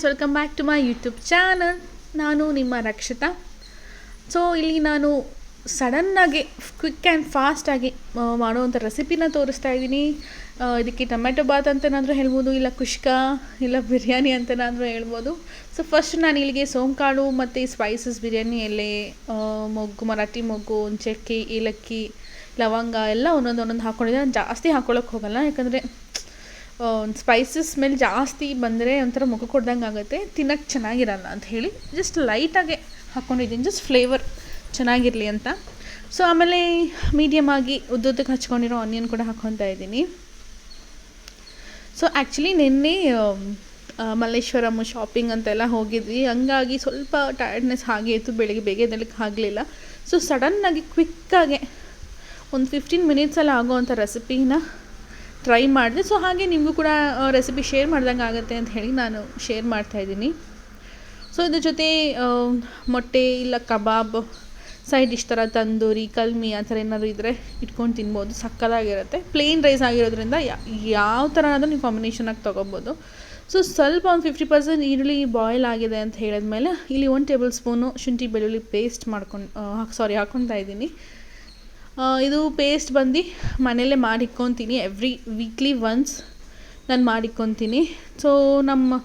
Welcome back to my YouTube channel. ನಾನು ನಿಮ್ಮ Rakshita. So ಇಲ್ಲಿ ನಾನು ಸಡನ್ನಾಗಿ ಕ್ವಿಕ್ ಆ್ಯಂಡ್ ಫಾಸ್ಟಾಗಿ ಮಾಡುವಂಥ ರೆಸಿಪಿನ ತೋರಿಸ್ತಾ ಇದ್ದೀನಿ. ಇದಕ್ಕೆ ಟೊಮೆಟೊ ಬಾತ್ ಅಂತನಾದರೂ ಹೇಳ್ಬೋದು, ಇಲ್ಲ ಕುಷ್ಕ, ಇಲ್ಲ ಬಿರಿಯಾನಿ ಅಂತನಾದರೂ ಹೇಳ್ಬೋದು. ಸೊ ಫಸ್ಟ್ ನಾನು ಇಲ್ಲಿಗೆ ಸೋಂಕಾಳು ಮತ್ತು ಸ್ಪೈಸಸ್, ಬಿರಿಯಾನಿ ಎಲೆ, ಮೊಗ್ಗು, ಮರಾಠಿ ಮೊಗ್ಗು, ಚಕ್ಕೆ, ಏಲಕ್ಕಿ, ಲವಂಗ ಎಲ್ಲ ಒಂದೊಂದು ಹಾಕ್ಕೊಂಡಿದ್ದೆ. ನಾನು ಜಾಸ್ತಿ ಹಾಕ್ಕೊಳ್ಳೋಕೆ ಹೋಗಲ್ಲ, ಯಾಕಂದರೆ ಸ್ಪೈಸಸ್ ಮೇಲೆ ಜಾಸ್ತಿ ಬಂದರೆ ಒಂಥರ ಮುಖ ಕೊಡ್ದಂಗೆ ಆಗುತ್ತೆ, ತಿನ್ನೋಕ್ಕೆ ಚೆನ್ನಾಗಿರಲ್ಲ ಅಂತ ಹೇಳಿ ಜಸ್ಟ್ ಲೈಟಾಗೆ ಹಾಕ್ಕೊಂಡಿದ್ದೀನಿ, ಜಸ್ಟ್ ಫ್ಲೇವರ್ ಚೆನ್ನಾಗಿರಲಿ ಅಂತ. ಸೊ ಆಮೇಲೆ ಮೀಡಿಯಮ್ ಆಗಿ ಉದ್ದುದ್ದಕ್ಕೆ ಹಚ್ಕೊಂಡಿರೋ ಆನಿಯನ್ ಕೂಡ ಹಾಕ್ಕೊತಾ ಇದ್ದೀನಿ. ಸೊ ಆ್ಯಕ್ಚುಲಿ ನಿನ್ನೆ ಮಲ್ಲೇಶ್ವರಂ ಶಾಪಿಂಗ್ ಅಂತೆಲ್ಲ ಹೋಗಿದ್ವಿ, ಹಂಗಾಗಿ ಸ್ವಲ್ಪ ಟಯರ್ಡ್ನೆಸ್ ಹಾಗೆ ಇತ್ತು, ಬೆಳಿಗ್ಗೆ ಬೇಗ ಎದ್ದೇಳಕ್ಕೆ ಆಗಲಿಲ್ಲ. ಸೊ ಸಡನ್ನಾಗಿ ಕ್ವಿಕ್ಕಾಗೆ ಒಂದು 15 ಮಿನಿಟ್ಸಲ್ಲಿ ಆಗೋವಂಥ ರೆಸಿಪಿನ ಟ್ರೈ ಮಾಡಿದೆ. ಸೊ ಹಾಗೆ ನಿಮಗೂ ಕೂಡ ರೆಸಿಪಿ ಶೇರ್ ಮಾಡ್ದಂಗೆ ಆಗುತ್ತೆ ಅಂತ ಹೇಳಿ ನಾನು ಶೇರ್ ಮಾಡ್ತಾಯಿದ್ದೀನಿ. ಸೊ ಇದ್ರ ಜೊತೆ ಮೊಟ್ಟೆ ಇಲ್ಲ ಕಬಾಬ್, ಸೈಡ್ ಡಿಶ್ ಥರ ತಂದೂರಿ, ಕಲ್ಮಿ ಆ ಥರ ಏನಾದರೂ ಇದ್ದರೆ ಇಟ್ಕೊಂಡು ತಿನ್ಬೋದು, ಸಕ್ಕತ್ತಾಗಿರುತ್ತೆ. ಪ್ಲೇನ್ ರೈಸ್ ಆಗಿರೋದ್ರಿಂದ ಯಾವ ಥರನಾದರೂ ನೀವು ಕಾಂಬಿನೇಷನಾಗಿ ತೊಗೋಬೋದು. ಸೊ ಸ್ವಲ್ಪ ಒಂದು 50% ಈರುಳ್ಳಿ ಬಾಯ್ಲ್ ಆಗಿದೆ ಅಂತ ಹೇಳಿದ್ಮೇಲೆ ಇಲ್ಲಿ 1 ಟೇಬಲ್ ಸ್ಪೂನು ಶುಂಠಿ ಬೆಳ್ಳುಳ್ಳಿ ಪೇಸ್ಟ್ ಹಾಕ್ಕೊತಾ ಇದ್ದೀನಿ. ಇದು ಪೇಸ್ಟ್ ಬಂದು ಮನೆಯಲ್ಲೇ ಮಾಡಿಕ್ಕೊತೀನಿ, ವೀಕ್ಲಿ ಒನ್ಸ್ ನಾನು ಮಾಡಿಕ್ಕೊತೀನಿ. ಸೊ ನಮ್ಮ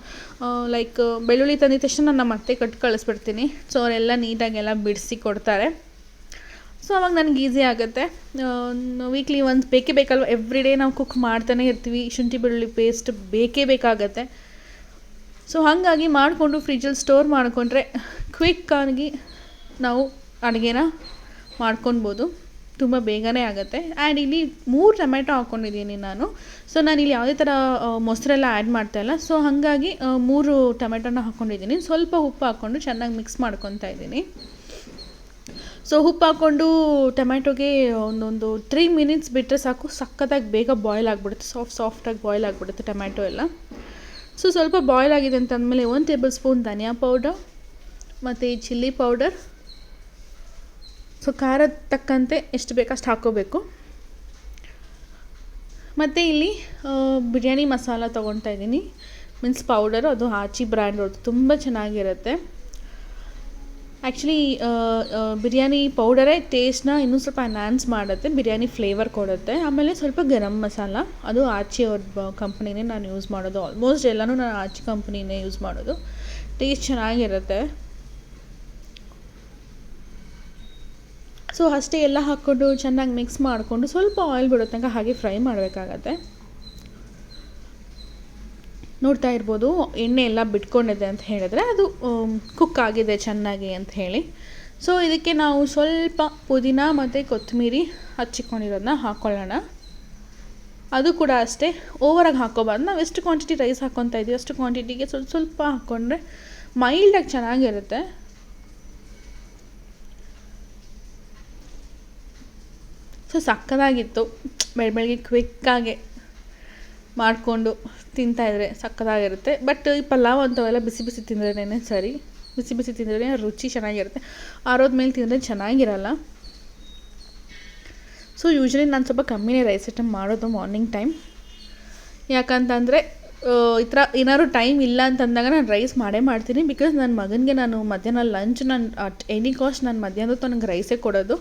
ಲೈಕ್ ಬೆಳ್ಳುಳ್ಳಿ ತಂದಿದ ತಕ್ಷಣ ನಾನು ನಮ್ಮ ಅತ್ತೆ ಕಟ್ಟು ಕಳಿಸ್ಬಿಡ್ತೀನಿ. ಸೊ ಅವರೆಲ್ಲ ನೀಟಾಗೆಲ್ಲ ಬಿಡಿಸಿ ಕೊಡ್ತಾರೆ. ಸೊ ಅವಾಗ ನನಗೆ ಈಸಿ ಆಗುತ್ತೆ. ವೀಕ್ಲಿ ಒನ್ಸ್ ಬೇಕೇ ಬೇಕಲ್ವ, ಎವ್ರಿ ಡೇ ನಾವು ಕುಕ್ ಮಾಡ್ತಾನೆ ಇರ್ತೀವಿ, ಶುಂಠಿ ಬೆಳ್ಳುಳ್ಳಿ ಪೇಸ್ಟ್ ಬೇಕೇ ಬೇಕಾಗತ್ತೆ. ಸೊ ಹಾಗಾಗಿ ಮಾಡಿಕೊಂಡು ಫ್ರಿಜ್ಜಲ್ಲಿ ಸ್ಟೋರ್ ಮಾಡಿಕೊಂಡ್ರೆ ಕ್ವಿಕ್ಕಾಗಿ ನಾವು ಅಡುಗೆನ ಮಾಡ್ಕೊಳ್ಬೋದು, ತುಂಬ ಬೇಗನೆ ಆಗುತ್ತೆ. ಆ್ಯಂಡ್ ಇಲ್ಲಿ 3 ಟೊಮೆಟೊ ಹಾಕ್ಕೊಂಡಿದ್ದೀನಿ ನಾನು. ಸೊ ನಾನಿಲ್ಲಿ ಯಾವುದೇ ಥರ ಮೊಸರೆಲ್ಲ ಆ್ಯಡ್ ಮಾಡ್ತಾಯಿಲ್ಲ. ಸೊ ಹಾಗಾಗಿ 3 ಟೊಮೆಟೊನ ಹಾಕ್ಕೊಂಡಿದ್ದೀನಿ. ಸ್ವಲ್ಪ ಉಪ್ಪು ಹಾಕ್ಕೊಂಡು ಚೆನ್ನಾಗಿ ಮಿಕ್ಸ್ ಮಾಡ್ಕೊತಾ ಇದ್ದೀನಿ. ಸೊ ಉಪ್ಪು ಹಾಕ್ಕೊಂಡು ಟೊಮೆಟೊಗೆ ಒಂದೊಂದು 3 ಮಿನಿಟ್ಸ್ ಬಿಟ್ಟರೆ ಸಾಕು, ಸಕ್ಕತ್ತಾಗಿ ಬೇಗ ಬಾಯ್ಲ್ ಆಗಿಬಿಡುತ್ತೆ, ಸಾಫ್ಟಾಗಿ ಬಾಯ್ಲ್ ಆಗಿಬಿಡುತ್ತೆ ಟೊಮೆಟೊ ಎಲ್ಲ. ಸೊ ಸ್ವಲ್ಪ ಬಾಯ್ಲ್ ಆಗಿದೆ ಅಂತಂದಮೇಲೆ 1 ಟೇಬಲ್ ಸ್ಪೂನ್ ಧನಿಯಾ ಪೌಡರ್ ಮತ್ತು ಚಿಲ್ಲಿ ಪೌಡರ್. ಸೊ ಖಾರದ ತಕ್ಕಂತೆ ಎಷ್ಟು ಬೇಕಷ್ಟು ಹಾಕ್ಕೋಬೇಕು. ಮತ್ತು ಇಲ್ಲಿ ಬಿರಿಯಾನಿ ಮಸಾಲ ತೊಗೊತಾ ಇದ್ದೀನಿ, ಮೀನ್ಸ್ ಪೌಡರು, ಅದು ಆಚಿ ಬ್ರ್ಯಾಂಡ್ ಅವ್ರದ್ದು, ತುಂಬ ಚೆನ್ನಾಗಿರುತ್ತೆ. ಆ್ಯಕ್ಚುಲಿ ಬಿರಿಯಾನಿ ಪೌಡರೇ ಟೇಸ್ಟ್ನ ಇನ್ನೂ ಸ್ವಲ್ಪ ಎನ್ಹಾನ್ಸ್ ಮಾಡುತ್ತೆ, ಬಿರಿಯಾನಿ ಫ್ಲೇವರ್ ಕೊಡುತ್ತೆ. ಆಮೇಲೆ ಸ್ವಲ್ಪ ಗರಂ ಮಸಾಲ, ಅದು ಆಚಿ ಅವ್ರ ಕಂಪ್ನಿನೇ ನಾನು ಯೂಸ್ ಮಾಡೋದು. ಆಲ್ಮೋಸ್ಟ್ ಎಲ್ಲನೂ ನಾನು ಆಚಿ ಕಂಪ್ನಿನೇ ಯೂಸ್ ಮಾಡೋದು, ಟೇಸ್ಟ್ ಚೆನ್ನಾಗಿರುತ್ತೆ. ಸೊ ಅಷ್ಟೇ, ಎಲ್ಲ ಹಾಕ್ಕೊಂಡು ಚೆನ್ನಾಗಿ ಮಿಕ್ಸ್ ಮಾಡಿಕೊಂಡು ಸ್ವಲ್ಪ ಆಯಿಲ್ ಬಿಡೋ ತನಕ ಹಾಗೆ ಫ್ರೈ ಮಾಡಬೇಕಾಗತ್ತೆ. ನೋಡ್ತಾ ಇರ್ಬೋದು ಎಣ್ಣೆ ಎಲ್ಲ ಬಿಟ್ಕೊಂಡಿದೆ ಅಂತ ಹೇಳಿದ್ರೆ ಅದು ಕುಕ್ ಆಗಿದೆ ಚೆನ್ನಾಗಿ ಅಂತ ಹೇಳಿ. ಸೊ ಇದಕ್ಕೆ ನಾವು ಸ್ವಲ್ಪ ಪುದೀನ ಮತ್ತು ಕೊತ್ತಂಬರಿ ಹಚ್ಚಿಕೊಂಡಿರೋದನ್ನ ಹಾಕ್ಕೊಳ್ಳೋಣ. ಅದು ಕೂಡ ಅಷ್ಟೇ, ಓವರಾಗಿ ಹಾಕ್ಕೋಬಾರ್ದು. ನಾವು ಎಷ್ಟು ಕ್ವಾಂಟಿಟಿ ರೈಸ್ ಹಾಕ್ಕೊತಾ ಇದ್ದೀವಿ ಅಷ್ಟು ಕ್ವಾಂಟಿಟಿಗೆ ಸ್ವಲ್ಪ ಹಾಕ್ಕೊಂಡ್ರೆ ಮೈಲ್ಡಾಗಿ ಚೆನ್ನಾಗಿರುತ್ತೆ. ಸೊ ಸಕ್ಕತ್ತಾಗಿತ್ತು, ಬೆಳಗ್ಗೆ ಕ್ವಿಕ್ಕಾಗೆ ಮಾಡಿಕೊಂಡು ತಿಂತಾಯಿದ್ರೆ ಸಕ್ಕತ್ತಾಗಿರುತ್ತೆ. ಬಟ್ ಈ ಪಲಾವ್ ಅಂಥವೆಲ್ಲ ಬಿಸಿ ಬಿಸಿ ತಿಂದ್ರೇ ಸರಿ, ಬಿಸಿ ಬಿಸಿ ತಿಂದ್ರೇ ರುಚಿ ಚೆನ್ನಾಗಿರುತ್ತೆ, ಆರೋದ ಮೇಲೆ ತಿಂದರೆ ಚೆನ್ನಾಗಿರಲ್ಲ. ಸೊ ಯೂಶ್ವಲಿ ನಾನು ಸ್ವಲ್ಪ ಕಮ್ಮಿನೇ ರೈಸ್ ಐಟಮ್ ಮಾಡೋದು ಮಾರ್ನಿಂಗ್ ಟೈಮ್. ಯಾಕಂತಂದರೆ ಈ ಥರ ಏನಾದ್ರು ಟೈಮ್ ಇಲ್ಲ ಅಂತಂದಾಗ ನಾನು ರೈಸ್ ಮಾಡೇ ಮಾಡ್ತೀನಿ. ಬಿಕಾಸ್ ನನ್ನ ಮಗನಿಗೆ ನಾನು ಮಧ್ಯಾಹ್ನ ಲಂಚ್ ನಾನು ಅಟ್ ಎನಿ ಕಾಸ್ಟ್ ನಾನು ಮಧ್ಯಾಹ್ನದ್ದು ನನಗೆ ರೈಸೇ ಕೊಡೋದು.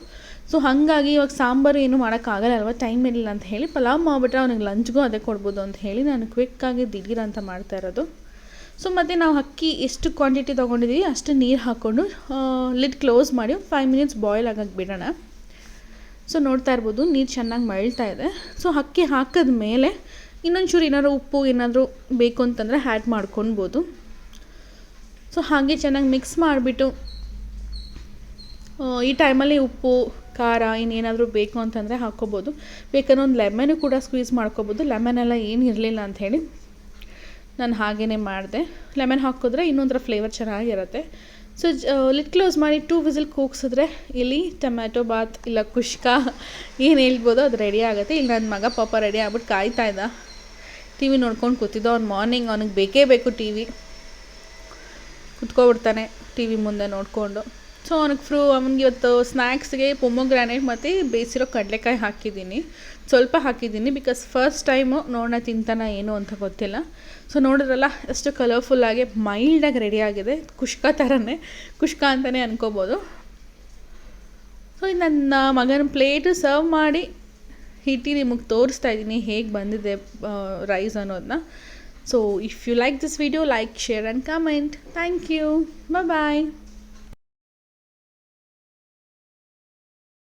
ಸೊ ಹಾಗಾಗಿ ಇವಾಗ ಸಾಂಬಾರು ಏನೂ ಮಾಡೋಕ್ಕಾಗಲ್ಲ ಅಲ್ವ, ಟೈಮ್ ಇರಲಿಲ್ಲ ಅಂತ ಹೇಳಿ ಪಲಾವ್ ಮಾಡಿಬಿಟ್ರೆ ಅವನಿಗೆ ಲಂಚ್ಗೂ ಅದೇ ಕೊಡ್ಬೋದು ಅಂತ ಹೇಳಿ ನಾನು ಕ್ವಿಕ್ಕಾಗಿ ದಿಢೀರ್ ಅಂತ ಮಾಡ್ತಾ ಇರೋದು. ಸೊ ಮತ್ತು ನಾವು ಅಕ್ಕಿ ಎಷ್ಟು ಕ್ವಾಂಟಿಟಿ ತೊಗೊಂಡಿದ್ದೀವಿ ಅಷ್ಟು ನೀರು ಹಾಕ್ಕೊಂಡು ಲಿಡ್ ಕ್ಲೋಸ್ ಮಾಡಿ 5 ಮಿನಿಟ್ಸ್ ಬಾಯ್ಲ್ ಆಗೋಕ್ಕೆ ಬಿಡೋಣ. ಸೊ ನೋಡ್ತಾ ಇರ್ಬೋದು ನೀರು ಚೆನ್ನಾಗಿ ಮಳ್ತಾ ಇದೆ. ಸೊ ಅಕ್ಕಿ ಹಾಕಿದ ಮೇಲೆ ಇನ್ನೊಂಚೂರು ಏನಾದ್ರು ಉಪ್ಪು ಏನಾದರೂ ಬೇಕು ಅಂತಂದರೆ ಆ್ಯಡ್ ಮಾಡ್ಕೊಳ್ಬೋದು. ಸೊ ಹಾಗೆ ಚೆನ್ನಾಗಿ ಮಿಕ್ಸ್ ಮಾಡಿಬಿಟ್ಟು ಈ ಟೈಮಲ್ಲಿ ಉಪ್ಪು ಖಾರ ಇನ್ನೇನಾದರೂ ಬೇಕು ಅಂತಂದರೆ ಹಾಕ್ಕೋಬೋದು. ಬೇಕಾದ್ರೆ ಒಂದು ಲೆಮನ್ನು ಕೂಡ ಸ್ಕ್ವೀಸ್ ಮಾಡ್ಕೋಬೋದು. ಲೆಮನ್ ಎಲ್ಲ ಏನು ಇರಲಿಲ್ಲ ಅಂಥೇಳಿ ನಾನು ಹಾಗೇ ಮಾಡಿದೆ. ಲೆಮನ್ ಹಾಕಿದ್ರೆ ಇನ್ನೊಂಥರ ಫ್ಲೇವರ್ ಚೆನ್ನಾಗಿರುತ್ತೆ. ಸೊ ಲಿಡ್ ಕ್ಲೋಸ್ ಮಾಡಿ 2 ವಿಸಿಲ್ ಕೂಗಿಸಿದ್ರೆ ಇಲ್ಲಿ ಟೊಮ್ಯಾಟೊ ಬಾತ್ ಇಲ್ಲ ಕುಷ್ಕ ಏನು ಹೇಳ್ಬೋದು ಅದು ರೆಡಿ ಆಗುತ್ತೆ. ಇಲ್ಲಿ ನನ್ನ ಮಗ ಪಾಪ ರೆಡಿ ಆಗ್ಬಿಟ್ಟು ಕಾಯ್ತಾ ಇದ್ದ, ಟಿ ವಿ ನೋಡ್ಕೊಂಡು ಕೂತಿದ್ದೋ. ಅವ್ನು ಮಾರ್ನಿಂಗ್ ಅವನಿಗೆ ಬೇಕೇ ಬೇಕು ಟಿ ವಿ, ಕುತ್ಕೊಬಿಡ್ತಾನೆ ಟಿ ವಿ ಮುಂದೆ ನೋಡಿಕೊಂಡು. ಸೊ ಅವ್ನಿಗೆ ಇವತ್ತು ಸ್ನ್ಯಾಕ್ಸ್ಗೆ ಪೊಮೊಗ್ರಾನೇಟ್ ಮತ್ತು ಬೇಯಿಸಿರೋ ಕಡಲೆಕಾಯಿ ಹಾಕಿದ್ದೀನಿ, ಸ್ವಲ್ಪ ಹಾಕಿದ್ದೀನಿ ಬಿಕಾಸ್ ಫಸ್ಟ್ ಟೈಮು ನೋಡೋಣ ತಿಂತಾನ ಏನು ಅಂತ ಗೊತ್ತಿಲ್ಲ. ಸೊ ನೋಡಿದ್ರಲ್ಲ ಎಷ್ಟು ಕಲರ್ಫುಲ್ಲಾಗಿ ಮೈಲ್ಡಾಗಿ ರೆಡಿಯಾಗಿದೆ, ಕುಷ್ಕ ಥರನೇ, ಕುಷ್ಕ ಅಂತಲೇ ಅನ್ಕೋಬೋದು. ಸೊ ನನ್ನ ಮಗನ ಪ್ಲೇಟು ಸರ್ವ್ ಮಾಡಿ ಇಟ್ಟು ನಿಮಗೆ ತೋರಿಸ್ತಾ ಇದ್ದೀನಿ ಹೇಗೆ ಬಂದಿದೆ ರೈಸ್ ಅನ್ನೋದನ್ನ. So if you like this video, like, share and comment. Thank you. Bye.